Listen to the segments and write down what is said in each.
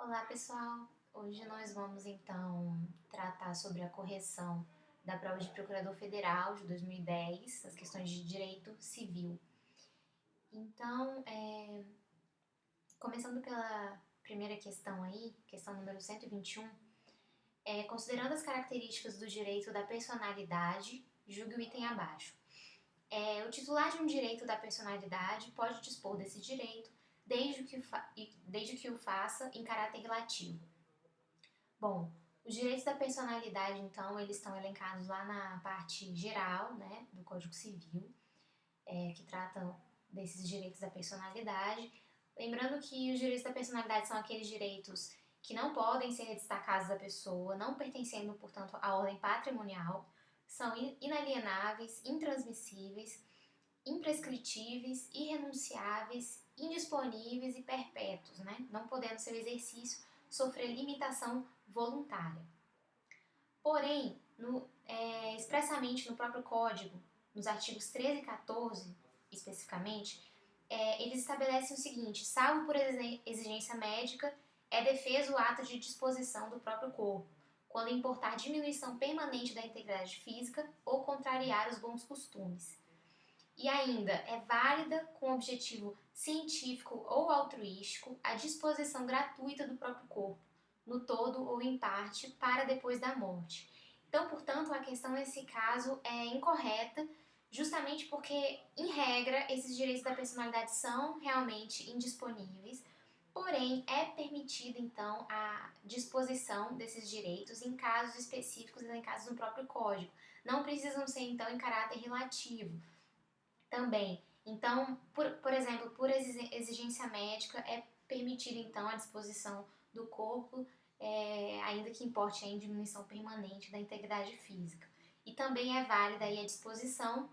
Olá pessoal, hoje nós vamos então tratar sobre a correção da prova de Procurador Federal de 2010, as questões de direito civil. Então, começando pela primeira questão aí, questão número 121, considerando as características do direito da personalidade, julgue o item abaixo. O titular de um direito da personalidade pode dispor desse direito desde que o faça em caráter relativo. Bom, os direitos da personalidade, então, eles estão elencados lá na parte geral, né, do Código Civil, que tratam desses direitos da personalidade. Lembrando que os direitos da personalidade são aqueles direitos que não podem ser destacados da pessoa, não pertencendo, portanto, à ordem patrimonial, são inalienáveis, intransmissíveis, imprescritíveis, irrenunciáveis, indisponíveis e perpétuos, né? Não podendo seu exercício sofrer limitação voluntária. Porém, expressamente no próprio Código, nos artigos 13 e 14, especificamente, eles estabelecem o seguinte: salvo por exigência médica, é defeso o ato de disposição do próprio corpo, quando importar diminuição permanente da integridade física ou contrariar os bons costumes. E ainda é válida com objetivo científico ou altruístico a disposição gratuita do próprio corpo, no todo ou em parte, para depois da morte. Então, portanto, a questão nesse caso é incorreta, justamente porque, em regra, esses direitos da personalidade são realmente indisponíveis, porém é permitida, então, a disposição desses direitos em casos específicos elencados no próprio Código. Não precisam ser, então, em caráter relativo também. Então, por exemplo, por exigência médica, é permitida então a disposição do corpo, ainda que importe em diminuição permanente da integridade física. E também é válida aí a disposição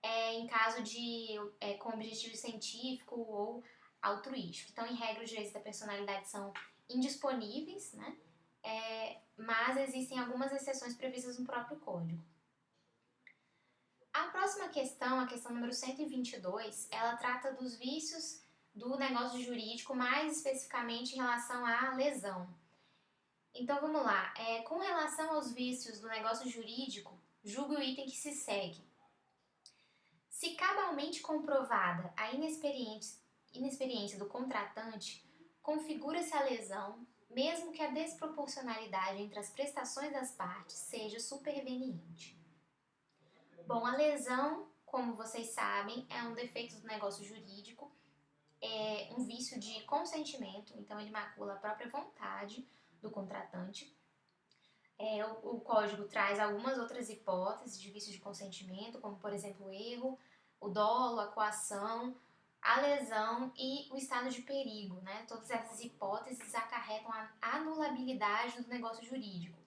em caso de com objetivo científico ou altruístico. Então, em regra, os direitos da personalidade são indisponíveis, né? Mas existem algumas exceções previstas no próprio Código. A próxima questão, a questão número 122, ela trata dos vícios do negócio jurídico, mais especificamente em relação à lesão. Então vamos lá, com relação aos vícios do negócio jurídico, julgue o item que se segue. Se cabalmente comprovada a inexperiência do contratante, configura-se a lesão, mesmo que a desproporcionalidade entre as prestações das partes seja superveniente. Bom, a lesão, como vocês sabem, é um defeito do negócio jurídico, é um vício de consentimento, então ele macula a própria vontade do contratante. O código traz algumas outras hipóteses de vício de consentimento, como por exemplo o erro, o dolo, a coação, a lesão e o estado de perigo, né? Todas essas hipóteses acarretam a anulabilidade do negócio jurídico.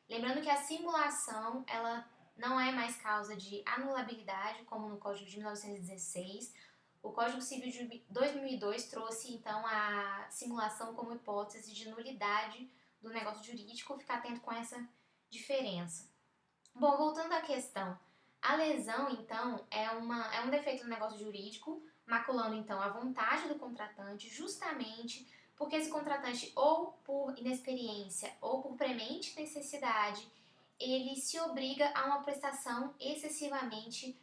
Lembrando que a simulação, ela não é mais causa de anulabilidade, como no Código de 1916. O Código Civil de 2002 trouxe, então, a simulação como hipótese de nulidade do negócio jurídico. Ficar atento com essa diferença. Bom, voltando à questão. A lesão, então, é um defeito do negócio jurídico, maculando, então, a vontade do contratante, justamente porque esse contratante, ou por inexperiência ou por premente necessidade, ele se obriga a uma prestação excessivamente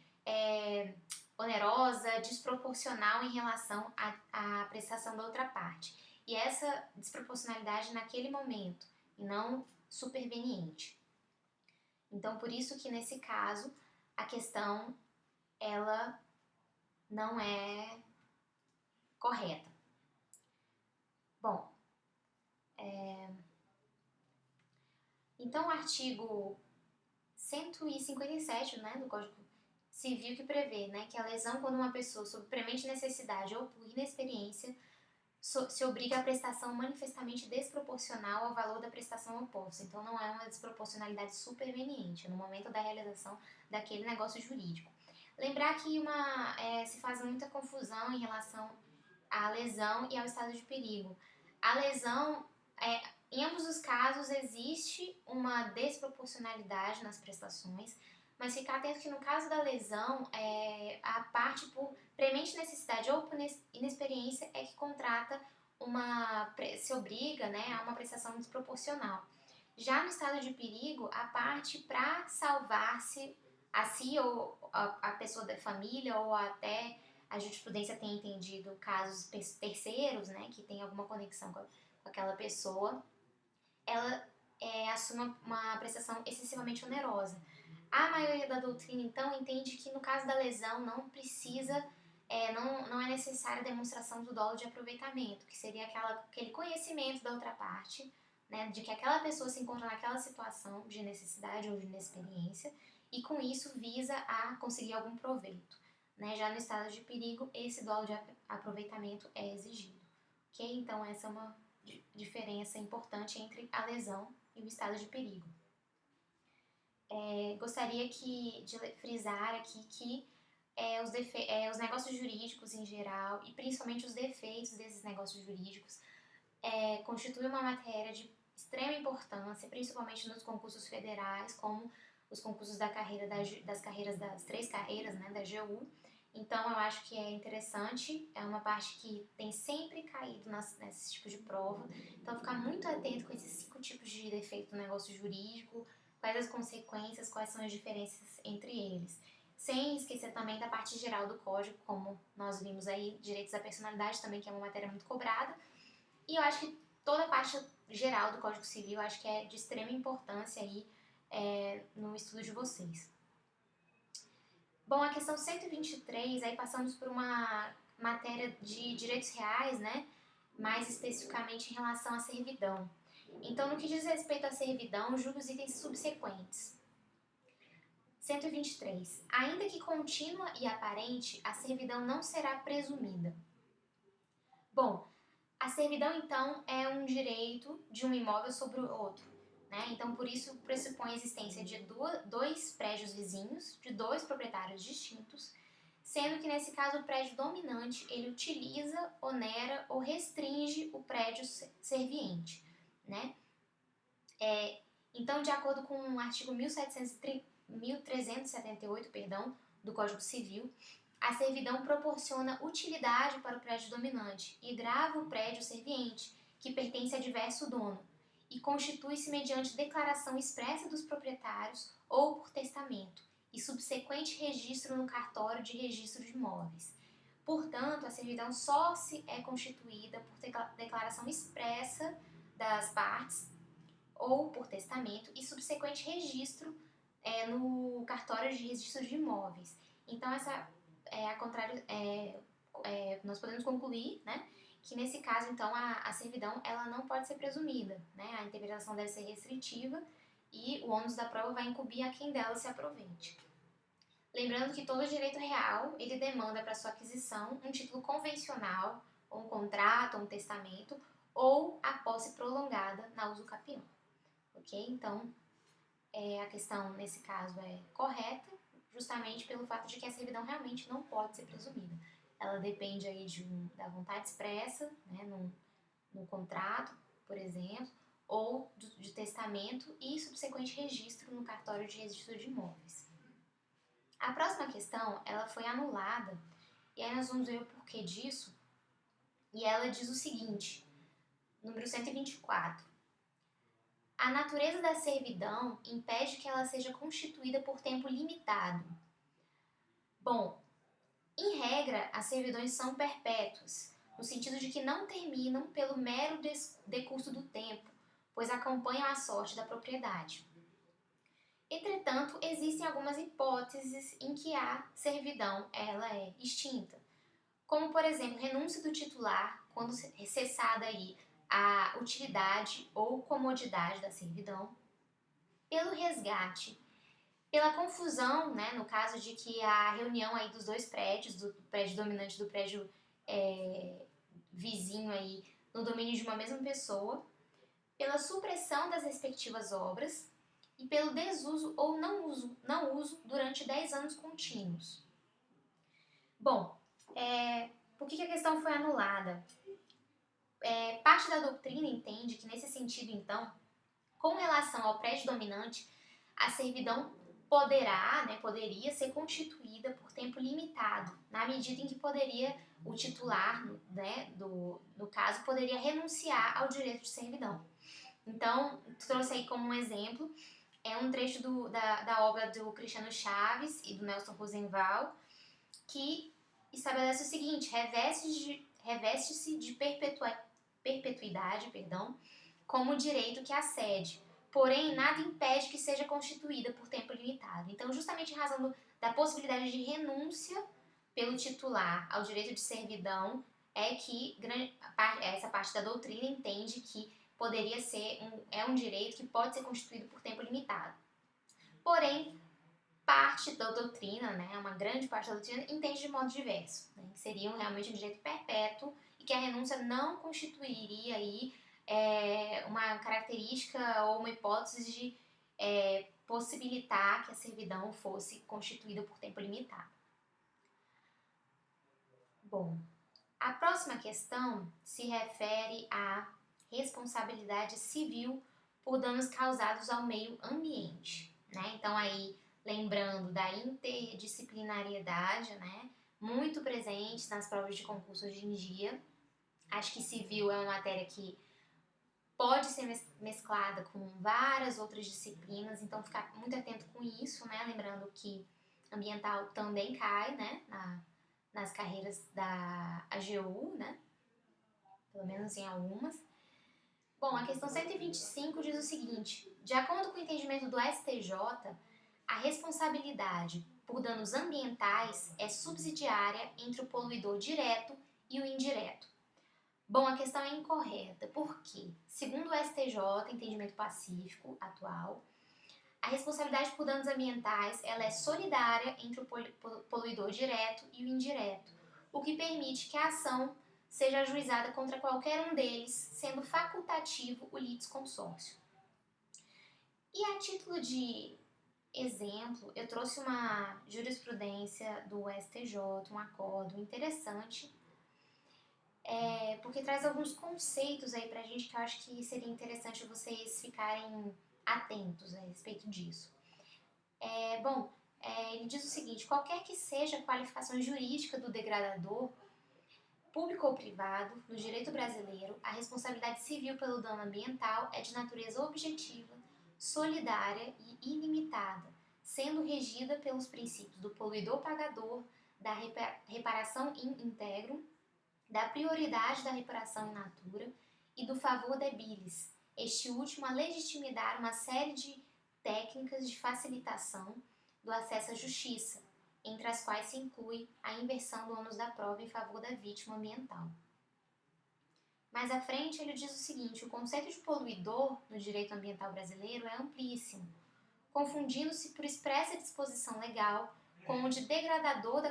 onerosa, desproporcional em relação à prestação da outra parte. E essa desproporcionalidade naquele momento, e não superveniente. Então, por isso que nesse caso, a questão, ela não é correta. Bom, então o artigo 157, né, do Código Civil, que prevê, né, que a lesão quando uma pessoa, sob premente necessidade ou por inexperiência, se obriga à prestação manifestamente desproporcional ao valor da prestação oposta. Então não é uma desproporcionalidade superveniente no momento da realização daquele negócio jurídico. Lembrar que se faz muita confusão em relação à lesão e ao estado de perigo. A lesão, em ambos os casos, existe uma desproporcionalidade nas prestações, mas ficar atento que no caso da lesão, a parte por premente necessidade ou por inexperiência é que contrata se obriga, né, a uma prestação desproporcional. Já no estado de perigo, a parte para salvar-se a si ou a pessoa da família ou até a jurisprudência tem entendido casos terceiros, né, que tem alguma conexão com aquela pessoa, ela assume uma prestação excessivamente onerosa. A maioria da doutrina, então, entende que no caso da lesão não precisa, não é necessária a demonstração do dolo de aproveitamento, que seria aquele conhecimento da outra parte, né, de que aquela pessoa se encontra naquela situação de necessidade ou de inexperiência, e com isso visa a conseguir algum proveito. Né? Já no estado de perigo, esse dolo de aproveitamento é exigido. Ok? Então, essa é uma diferença importante entre a lesão e o estado de perigo. Gostaria de frisar aqui que os negócios jurídicos em geral, e principalmente os defeitos desses negócios jurídicos, constituem uma matéria de extrema importância, principalmente nos concursos federais, como os concursos das três carreiras, né, da AGU. Então, eu acho que é interessante, é uma parte que tem sempre caído nesse tipo de prova. Então, ficar muito atento com esses 5 tipos de defeito do negócio jurídico, quais as consequências, quais são as diferenças entre eles. Sem esquecer também da parte geral do código, como nós vimos aí, direitos da personalidade também, que é uma matéria muito cobrada. E eu acho que toda a parte geral do Código Civil, eu acho que é de extrema importância aí no estudo de vocês. Bom, a questão 123, aí passamos por uma matéria de direitos reais, né? Mais especificamente em relação à servidão. Então, no que diz respeito à servidão, julgue os itens subsequentes. 123. Ainda que contínua e aparente, a servidão não será presumida. Bom, a servidão, então, é um direito de um imóvel sobre o outro. Né? Então, por isso, pressupõe a existência de 2 prédios vizinhos, de 2 proprietários distintos, sendo que, nesse caso, o prédio dominante, ele utiliza, onera ou restringe o prédio serviente. Né? Então, de acordo com o artigo 1378, do Código Civil, a servidão proporciona utilidade para o prédio dominante e grava o prédio serviente, que pertence a diverso dono, e constitui-se mediante declaração expressa dos proprietários ou por testamento, e subsequente registro no cartório de registro de imóveis. Portanto, a servidão só se é constituída por declaração expressa das partes ou por testamento e subsequente registro no cartório de registro de imóveis. Então, nós podemos concluir, né, que nesse caso, então, a servidão ela não pode ser presumida, né? A interpretação deve ser restritiva e o ônus da prova vai incumbir a quem dela se aproveite. Lembrando que todo direito real, ele demanda para sua aquisição um título convencional, ou um contrato, ou um testamento, ou a posse prolongada na uso capião. Ok? Então, a questão, nesse caso, é correta, justamente pelo fato de que a servidão realmente não pode ser presumida. Ela depende aí da vontade expressa, né, no contrato, por exemplo, ou de testamento e subsequente registro no cartório de registro de imóveis. A próxima questão, ela foi anulada, e aí nós vamos ver o porquê disso, e ela diz o seguinte, número 124. A natureza da servidão impede que ela seja constituída por tempo limitado. Bom, em regra, as servidões são perpétuas, no sentido de que não terminam pelo mero decurso do tempo, pois acompanham a sorte da propriedade. Entretanto, existem algumas hipóteses em que a servidão ela é extinta, como, por exemplo, renúncia do titular, quando cessada aí a utilidade ou comodidade da servidão, pelo resgate, pela confusão, né, no caso de que a reunião aí dos 2 prédios, do prédio dominante e do prédio vizinho aí, no domínio de uma mesma pessoa, pela supressão das respectivas obras e pelo desuso ou não uso durante 10 anos contínuos. Bom, por que a questão foi anulada? Parte da doutrina entende que, nesse sentido, então, com relação ao prédio dominante, a servidão poderia ser constituída por tempo limitado, na medida em que poderia o titular, né, do caso, poderia renunciar ao direito de servidão. Então, trouxe aí como um exemplo, um trecho da obra do Cristiano Chaves e do Nelson Rosenval, que estabelece o seguinte: reveste-se de perpetuidade, como direito que acede, porém nada impede que seja constituída por tempo limitado. Então, justamente em razão da possibilidade de renúncia pelo titular ao direito de servidão, é que essa parte da doutrina entende que poderia ser um direito que pode ser constituído por tempo limitado. Porém, parte da doutrina, né, uma grande parte da doutrina, entende de modo diverso, né, que seria realmente um direito perpétuo e que a renúncia não constituiria aí uma característica ou uma hipótese de possibilitar que a servidão fosse constituída por tempo limitado. Bom, a próxima questão se refere à responsabilidade civil por danos causados ao meio ambiente, né? Então aí, lembrando da interdisciplinariedade, né, muito presente nas provas de concurso hoje em dia. Acho que civil é uma matéria que pode ser mesclada com várias outras disciplinas, então ficar muito atento com isso, né? Lembrando que ambiental também cai, né, nas carreiras da AGU, né? Pelo menos em algumas. Bom, a questão 125 diz o seguinte: de acordo com o entendimento do STJ, a responsabilidade por danos ambientais é subsidiária entre o poluidor direto e o indireto. Bom, a questão é incorreta, porque, segundo o STJ, entendimento pacífico atual, a responsabilidade por danos ambientais ela é solidária entre o poluidor direto e o indireto, o que permite que a ação seja ajuizada contra qualquer um deles, sendo facultativo o litisconsórcio. E a título de exemplo, eu trouxe uma jurisprudência do STJ, um acordo interessante, porque traz alguns conceitos aí pra gente que eu acho que seria interessante vocês ficarem atentos a respeito disso. Ele diz o seguinte: qualquer que seja a qualificação jurídica do degradador, público ou privado, no direito brasileiro, a responsabilidade civil pelo dano ambiental é de natureza objetiva, solidária e ilimitada, sendo regida pelos princípios do poluidor-pagador, da reparação in integrum, da prioridade da reparação in natura e do favor debilis, este último a legitimar uma série de técnicas de facilitação do acesso à justiça, entre as quais se inclui a inversão do ônus da prova em favor da vítima ambiental. Mais à frente, ele diz o seguinte: o conceito de poluidor no direito ambiental brasileiro é amplíssimo, confundindo-se por expressa disposição legal com o de degradador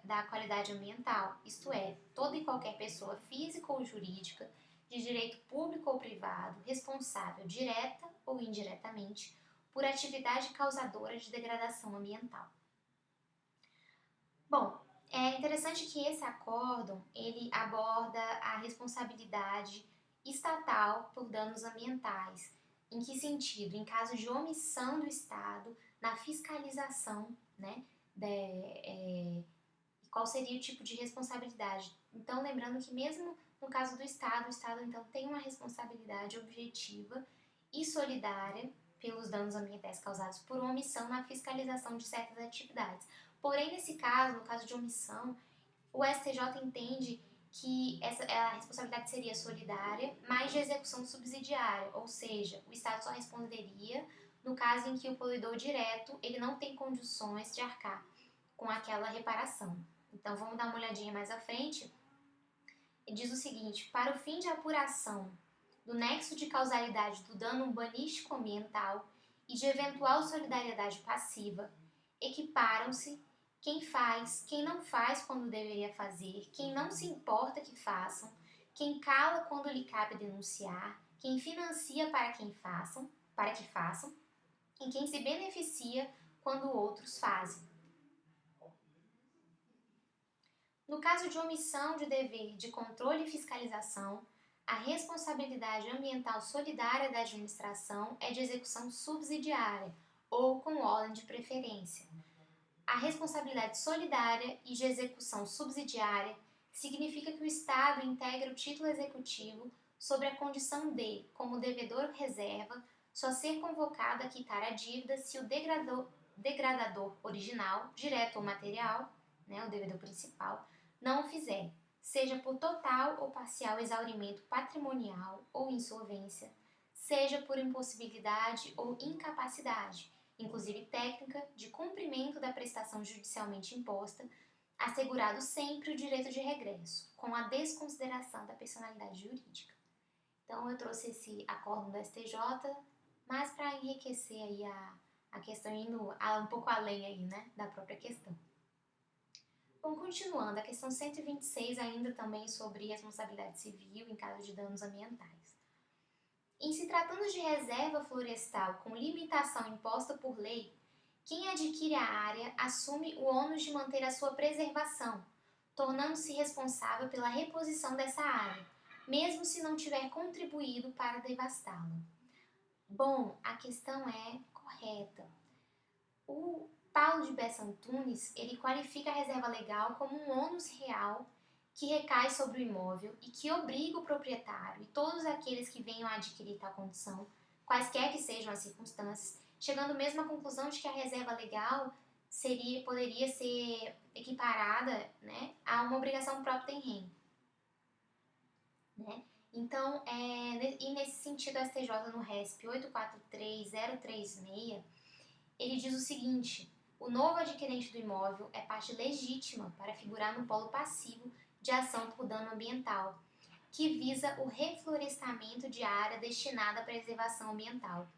da qualidade ambiental, isto é, toda e qualquer pessoa física ou jurídica, de direito público ou privado, responsável direta ou indiretamente por atividade causadora de degradação ambiental. Bom, é interessante que esse acórdão, ele aborda a responsabilidade estatal por danos ambientais. Em que sentido? Em caso de omissão do Estado na fiscalização, né, qual seria o tipo de responsabilidade. Então, lembrando que mesmo no caso do Estado, o Estado então tem uma responsabilidade objetiva e solidária pelos danos ambientais causados por omissão na fiscalização de certas atividades. Porém, nesse caso, no caso de omissão, o STJ entende que a responsabilidade seria solidária, mas de execução subsidiária, ou seja, o Estado só responderia no caso em que o poluidor direto ele não tem condições de arcar com aquela reparação. Então, vamos dar uma olhadinha mais à frente. Ele diz o seguinte: para o fim de apuração do nexo de causalidade do dano urbanístico ambiental e de eventual solidariedade passiva, equiparam-se quem faz, quem não faz quando deveria fazer, quem não se importa que façam, quem cala quando lhe cabe denunciar, quem financia para que façam, e quem se beneficia quando outros fazem. No caso de omissão de dever de controle e fiscalização, a responsabilidade ambiental solidária da administração é de execução subsidiária, ou com ordem de preferência. A responsabilidade solidária e de execução subsidiária significa que o Estado integra o título executivo sobre a condição de, como devedor reserva, só ser convocado a quitar a dívida se o degradador original, direto ou material, o devedor principal, não o fizer, seja por total ou parcial exaurimento patrimonial ou insolvência, seja por impossibilidade ou incapacidade, inclusive técnica, de cumprimento da prestação judicialmente imposta, assegurado sempre o direito de regresso, com a desconsideração da personalidade jurídica. Então, eu trouxe esse acórdão do STJ, mas para enriquecer aí a questão, indo um pouco além aí, da própria questão. Bom, continuando, a questão 126 ainda também sobre responsabilidade civil em caso de danos ambientais. Em se tratando de reserva florestal com limitação imposta por lei, quem adquire a área assume o ônus de manter a sua preservação, tornando-se responsável pela reposição dessa área, mesmo se não tiver contribuído para devastá-la. Bom, a questão é correta. O Paulo de Bessa Antunes, ele qualifica a reserva legal como um ônus real que recai sobre o imóvel e que obriga o proprietário e todos aqueles que venham a adquirir tal condição, quaisquer que sejam as circunstâncias, chegando mesmo à conclusão de que a reserva legal poderia ser equiparada, a uma obrigação própria em rem. Então, e nesse sentido, a STJ no RESP 843036, ele diz o seguinte: o novo adquirente do imóvel é parte legítima para figurar no polo passivo de ação por dano ambiental, que visa o reflorestamento de área destinada à preservação ambiental.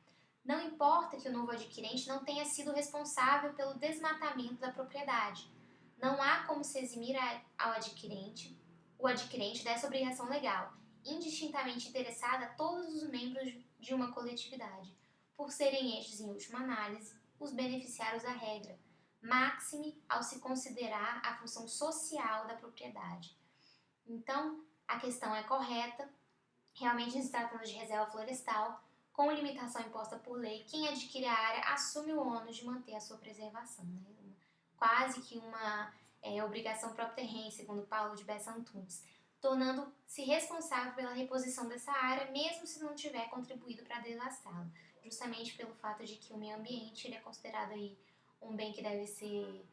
Não importa que o novo adquirente não tenha sido responsável pelo desmatamento da propriedade. Não há como se eximir o adquirente dessa obrigação legal, indistintamente interessada a todos os membros de uma coletividade, por serem estes, em última análise, os beneficiários da regra, máxime ao se considerar a função social da propriedade. Então, a questão é correta, realmente se tratando de reserva florestal, com limitação imposta por lei, quem adquire a área assume o ônus de manter a sua preservação. Quase que uma obrigação própria terreno, segundo Paulo de Bessa Antunes, tornando-se responsável pela reposição dessa área, mesmo se não tiver contribuído para devastá-la, justamente pelo fato de que o meio ambiente ele é considerado aí um bem que deve ser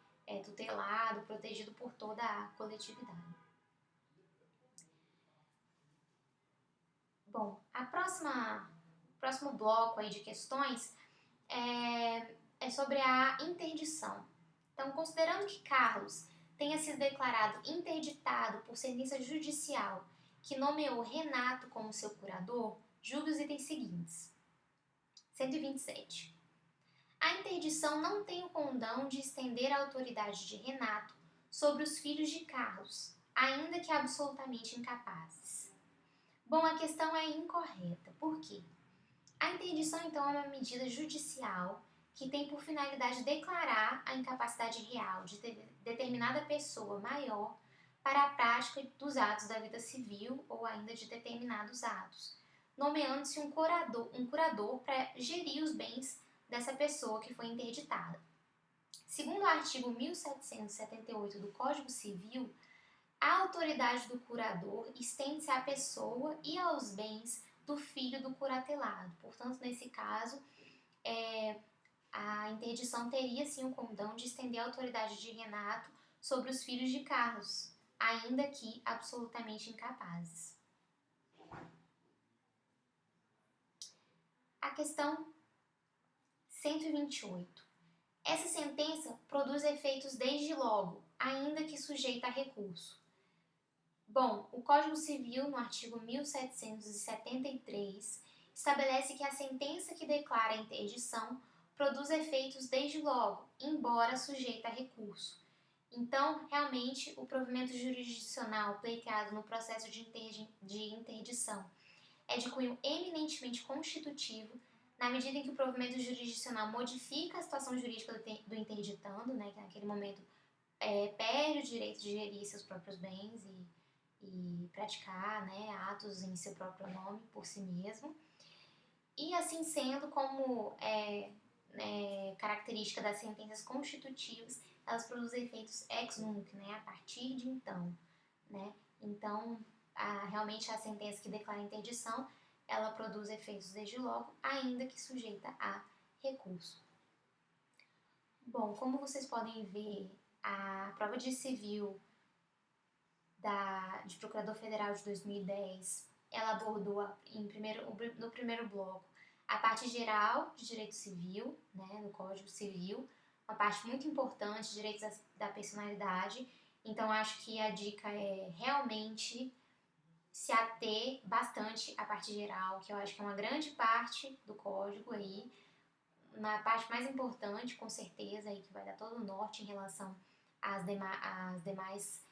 tutelado, protegido por toda a coletividade. Bom, o próximo bloco aí de questões é sobre a interdição. Então, considerando que Carlos tenha sido declarado interditado por sentença judicial que nomeou Renato como seu curador, julgue os itens seguintes. 127. A interdição não tem o condão de estender a autoridade de Renato sobre os filhos de Carlos, ainda que absolutamente incapazes. Bom, a questão é incorreta. Por quê? A interdição, então, é uma medida judicial que tem por finalidade declarar a incapacidade real de determinada pessoa maior para a prática dos atos da vida civil ou ainda de determinados atos, nomeando-se um curador para gerir os bens dessa pessoa que foi interditada. Segundo o artigo 1778 do Código Civil, a autoridade do curador estende-se à pessoa e aos bens do filho do curatelado. Portanto, nesse caso, a interdição teria sim o condão de estender a autoridade de Renato sobre os filhos de Carlos, ainda que absolutamente incapazes. A questão 128. Essa sentença produz efeitos desde logo, ainda que sujeita a recurso. Bom, o Código Civil, no artigo 1773, estabelece que a sentença que declara a interdição produz efeitos desde logo, embora sujeita a recurso. Então, realmente, o provimento jurisdicional pleiteado no processo de interdição é de cunho eminentemente constitutivo, na medida em que o provimento jurisdicional modifica a situação jurídica do interditando, que naquele momento perde o direito de gerir seus próprios bens e praticar atos em seu próprio nome, por si mesmo. E assim sendo, como característica das sentenças constitutivas, elas produzem efeitos ex nunc, né, a partir de então, né? Então, realmente a sentença que declara interdição, ela produz efeitos desde logo, ainda que sujeita a recurso. Bom, como vocês podem ver, a prova de civil de Procurador Federal de 2010, ela abordou no primeiro bloco a parte geral de direito civil, né, no Código Civil, uma parte muito importante, direitos da personalidade. Então, acho que a dica é realmente se ater bastante à parte geral, que eu acho que é uma grande parte do código aí, uma parte mais importante, com certeza, aí que vai dar todo o norte em relação às demais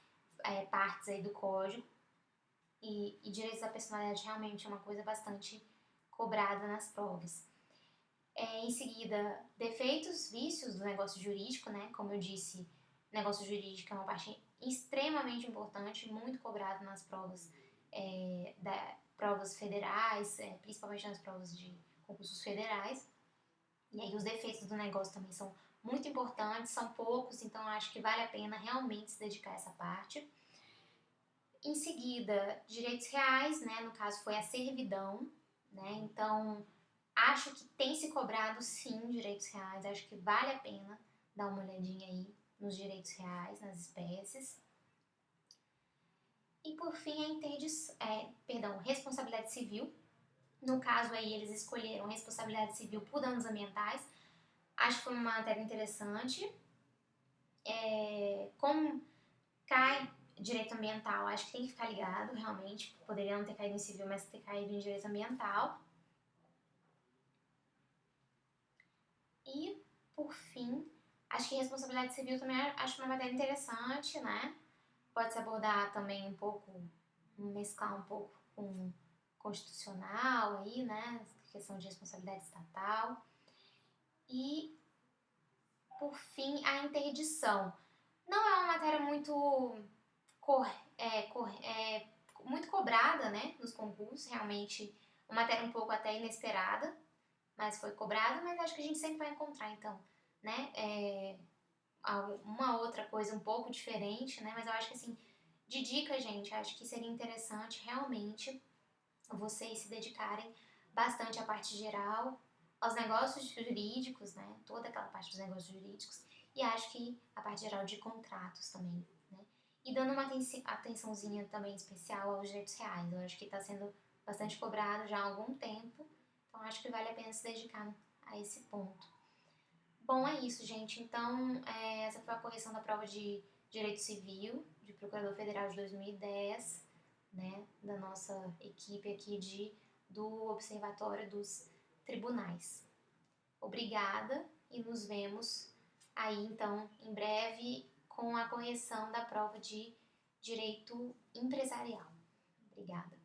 partes aí do código. E direitos da personalidade realmente é uma coisa bastante cobrada nas provas. Em seguida, defeitos, vícios do negócio jurídico, né? Como eu disse, negócio jurídico é uma parte extremamente importante, muito cobrado nas provas, provas federais, principalmente nas provas de concursos federais. E aí os defeitos do negócio também são muito importantes, são poucos, então acho que vale a pena realmente se dedicar a essa parte. Em seguida, direitos reais, né? No caso foi a servidão, né? Então, acho que tem se cobrado sim direitos reais, acho que vale a pena dar uma olhadinha aí nos direitos reais, nas espécies. E por fim, responsabilidade civil. No caso aí, eles escolheram responsabilidade civil por danos ambientais. Acho que foi uma matéria interessante. Como cai direito ambiental, acho que tem que ficar ligado, realmente. Poderia não ter caído em civil, mas ter caído em direito ambiental. E, por fim, acho que responsabilidade civil também acho uma matéria interessante, né? Pode se abordar também um pouco, mesclar um pouco com constitucional aí, né? Questão de responsabilidade estatal. E, por fim, a interdição. Não é uma matéria muito muito cobrada, né, nos concursos, realmente uma matéria um pouco até inesperada, mas foi cobrada, mas acho que a gente sempre vai encontrar, então, né, uma outra coisa um pouco diferente, né, mas eu acho que, assim, de dica, gente, acho que seria interessante realmente vocês se dedicarem bastante à parte geral, aos negócios jurídicos, né, toda aquela parte dos negócios jurídicos, e acho que a parte geral de contratos também, né, e dando uma atençãozinha também especial aos direitos reais. Eu acho que está sendo bastante cobrado já há algum tempo, então acho que vale a pena se dedicar a esse ponto. Bom, é isso, gente. Então, essa foi a correção da prova de Direito Civil, de Procurador Federal de 2010, né, da nossa equipe aqui do Observatório dos Tribunais. Obrigada e nos vemos aí, então, em breve com a correção da prova de Direito Empresarial. Obrigada.